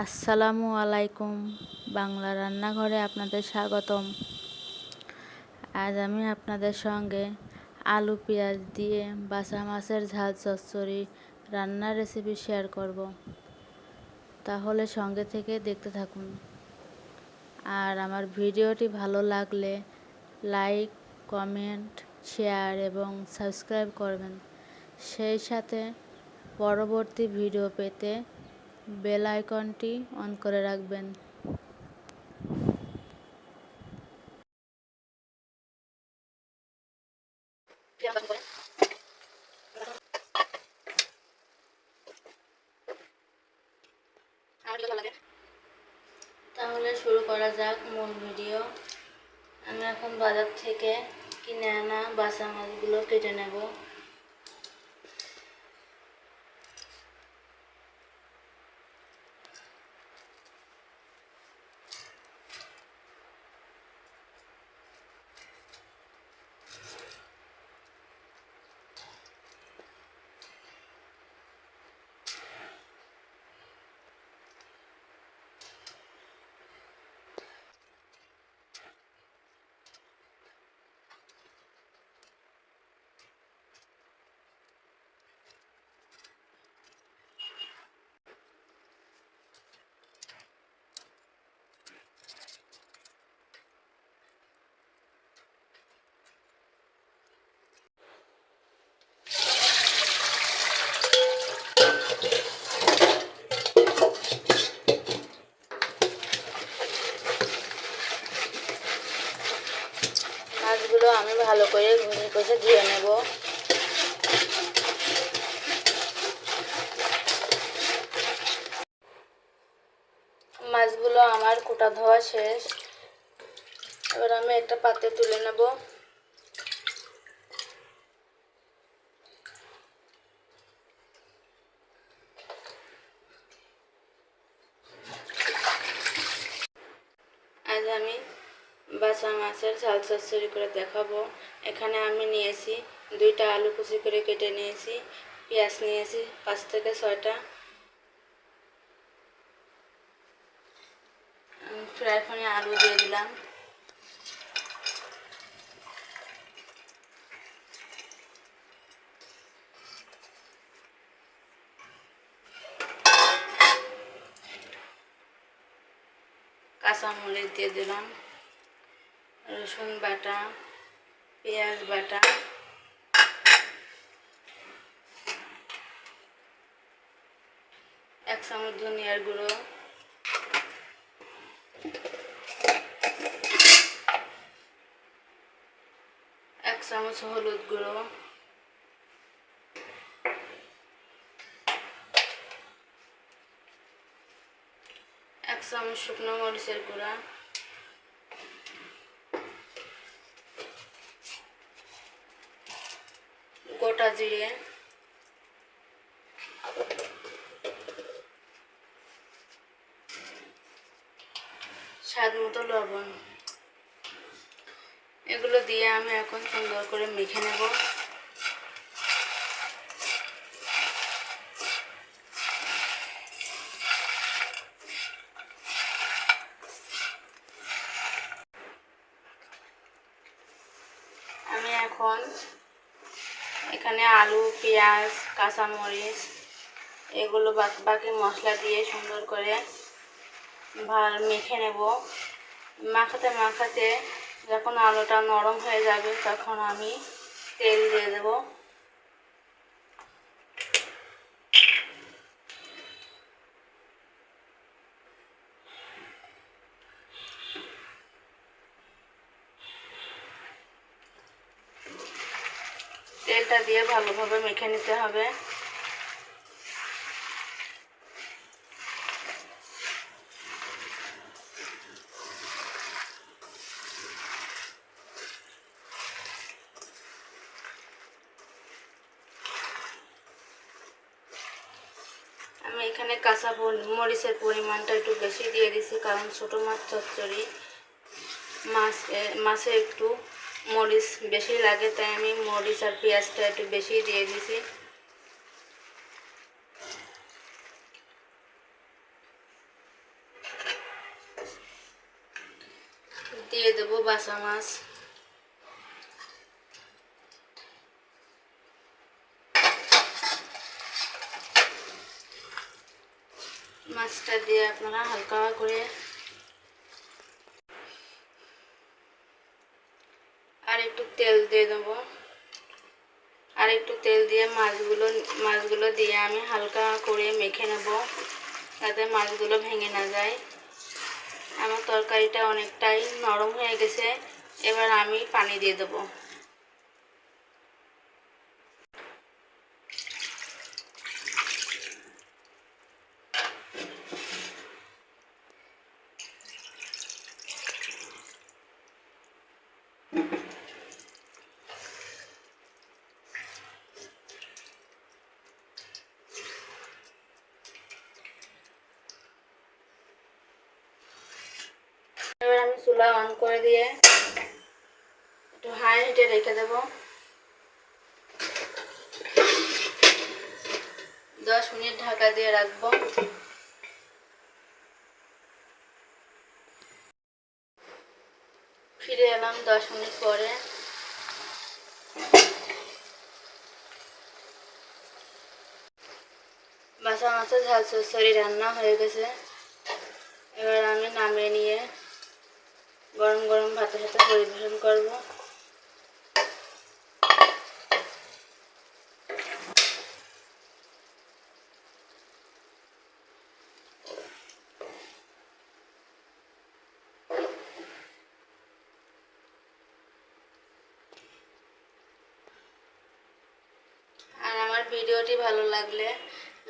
আসসালামু আলাইকুম। বাংলা রান্নাঘরে আপনাদের স্বাগতম। আজ আমি আপনাদের সঙ্গে আলু পেঁয়াজ দিয়ে বাসা মাছের ঝাল চচ্চড়ি রান্নার রেসিপি শেয়ার করব। তাহলে সঙ্গে থেকে দেখতে থাকুন। আর আমার ভিডিওটি ভালো লাগলে লাইক, কমেন্ট, শেয়ার এবং সাবস্ক্রাইব করবেন। সেই সাথে পরবর্তী ভিডিও পেতে বেল আইকনটি অন করে রাখবেন। তাহলে শুরু করা যাক মূল ভিডিও। আমি এখন বাজার থেকে কিনে আনা বাসা মাছগুলো কেটে নেব। মাছগুলো আমি ভালো করে ঘুরিয়ে কষে ধুয়ে নেব। মাছগুলো আমার কোটা ধোয়া শেষ। এবার আমি একটা পাত্রে তুলে নেব। আজ আমি বাসা মাছের ঝাল চচ্চড়ি করে দেখাবো। এখানে আমি নিয়েছি 2টা আলু কুচি করে কেটে নিয়েছি, পেঁয়াজ নিয়েছি 5 থেকে 6টা। ফ্রাই প্যানে আলু দিয়ে দিলাম। কাঁচামরিচ দিয়ে দিলাম, রসুন বাটা, পেঁয়াজ বাটা, এক চামচ ধনিয়ার গুঁড়ো, এক চামচ হলুদ গুঁড়ো, এক চামচ শুকনো মরিচের গুঁড়া, গোটা জিরে, স্বাদ মতো লবণ। এগুলো দিয়ে আমি এখন সুন্দর করে মেখে নেব। আমি এখন এখানে আলু, পেঁয়াজ, কাঁচামরিচ এগুলো বাকি মশলা দিয়ে সুন্দর করে মেখে নেব। মাখাতে মাখাতে যখন আলুটা নরম হয়ে যাবে তখন আমি তেল দিয়ে দেব। তেলটা দিয়ে ভালোভাবে মেখে নিতে হবে। আমি এখানে কাঁচা মরিচের পরিমাণটা একটু বেশি দিয়ে দিছি, কারণ ছোটো মাছ চচ্চড়ি মাছে একটু মরিচ বেশি লাগে, তাই আমি মরিচ আর পেঁয়াজটা একটু বেশি দিয়ে দিছি। দিয়ে দেবো বাসা মাছ। মাছটা দিয়ে আপনারা হালকা করে আর একটু তেল দিয়ে দেবো। আর একটু তেল দিয়ে মাছগুলো দিয়ে আমি হালকা করে মেখে নেব, যাতে মাছগুলো ভেঙে না যায়। আমার তরকারিটা অনেকটাই নরম হয়ে গেছে, এবার আমি পানি দিয়ে দেবো। এবার আমি চুলা অন করে দিয়ে একটু হাই হিটে রেখে দেব। 10 মিনিট ঢাকা দিয়ে রাখবো। ফিরে এলাম 10 মিনিট পরে। বাসা মাছের ঝাল চচ্চড়ি রান্না হয়ে গেছে। এবার আমি নামিয়ে নিয়ে গরম গরম ভাতের সাথে পরিবেশন করব। আর আমার ভিডিওটি ভালো লাগলে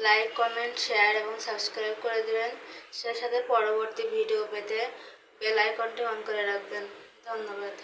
লাইক, কমেন্ট, শেয়ার এবং সাবস্ক্রাইব করে দিবেন। সেই সাথে পরবর্তী ভিডিও পেতে বেল আইকনটি অন করে রাখবেন। ধন্যবাদ।